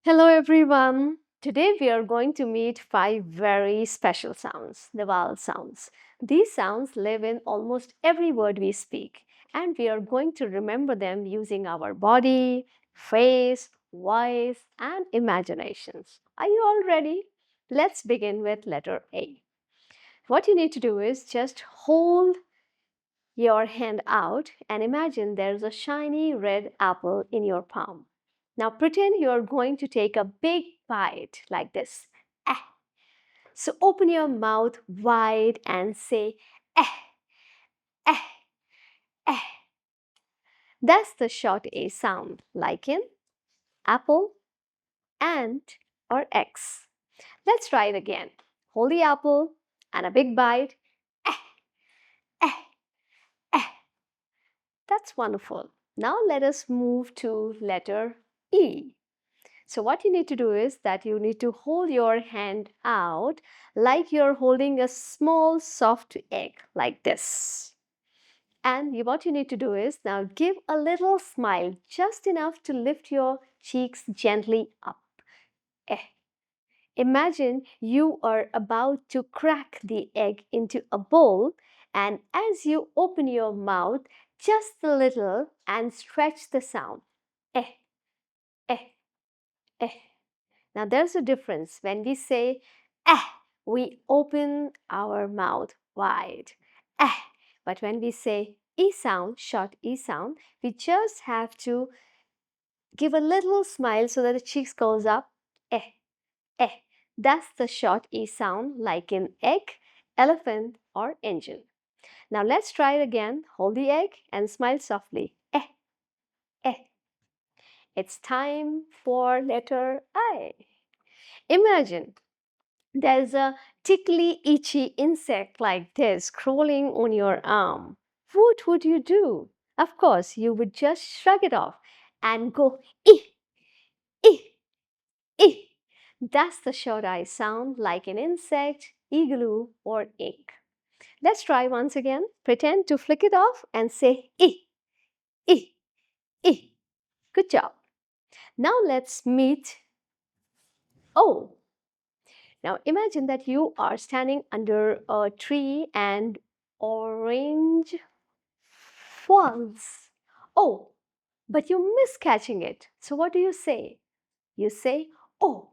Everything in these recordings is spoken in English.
Hello everyone. Today we are going to meet five very special sounds, the vowel sounds. These sounds live in almost every word we speak, and we are going to remember them using our body, face, voice, and imaginations. Are you all ready? Let's begin with letter A. What you need to do is just hold your hand out and imagine there's a shiny red apple in your palm. Now pretend you're going to take a big bite like this. Eh. So open your mouth wide and say eh, eh, eh. That's the short A sound, like in apple, ant, or X. Let's try it again. Hold the apple and a big bite. Eh, eh, eh. That's wonderful. Now let us move to letter E. So what you need to do is that you need to hold your hand out like you're holding a small soft egg like this. And what you need to do is now give a little smile, just enough to lift your cheeks gently up. Eh. Imagine you are about to crack the egg into a bowl, and as you open your mouth just a little and stretch the sound. Eh, eh, eh. Now there's a difference. When we say eh, we open our mouth wide. Eh. But when we say e sound, short e sound, we just have to give a little smile so that the cheeks goes up. Eh, eh. That's the short e sound like in egg, elephant or engine. Now let's try it again. Hold the egg and smile softly. Eh, eh. It's time for letter I. Imagine there's a tickly, itchy insect like this crawling on your arm. What would you do? Of course, you would just shrug it off and go, eh, eh, eh. That's the short I sound like an insect, igloo, or ink. Let's try once again. Pretend to flick it off and say, eh, eh, eh. Good job. Now let's meet O. Now imagine that you are standing under a tree and orange falls. Oh, but you miss catching it. So what do you say? You say, oh,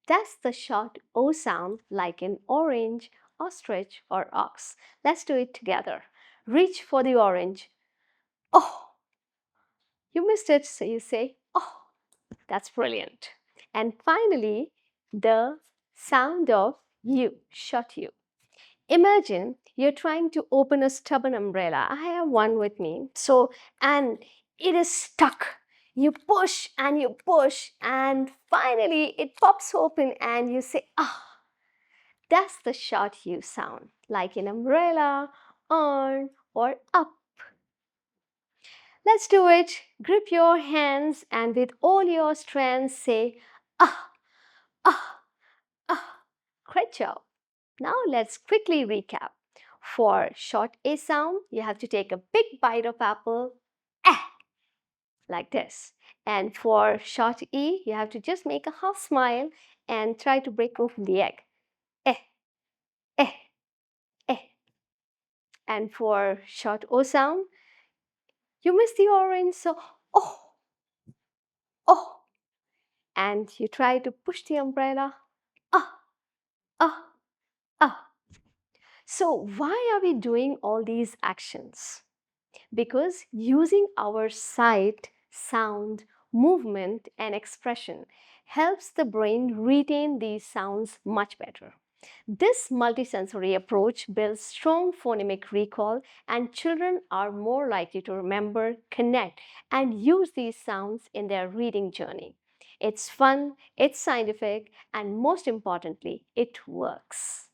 that's the short O sound like in orange, ostrich, or ox. Let's do it together. Reach for the orange. Oh, you missed it. So you say, oh, that's brilliant. And finally, the sound of U, short U. Imagine you're trying to open a stubborn umbrella. I have one with me. And it is stuck. You push, and finally it pops open, and you say, ah, that's the short U sound, like an umbrella, on, or up. Let's do it. Grip your hands and with all your strength say, ah, ah, ah. Great job. Now let's quickly recap. For short A sound, you have to take a big bite of apple, eh, like this. And for short E, you have to just make a half smile and try to break open the egg. Eh, eh, eh. And for short O sound, you miss the orange, so oh, oh. And you try to push the umbrella, ah, ah, ah. So why are we doing all these actions? Because using our sight, sound, movement, and expression helps the brain retain these sounds much better. This multisensory approach builds strong phonemic recall, and children are more likely to remember, connect, and use these sounds in their reading journey. It's fun, it's scientific, and most importantly, it works.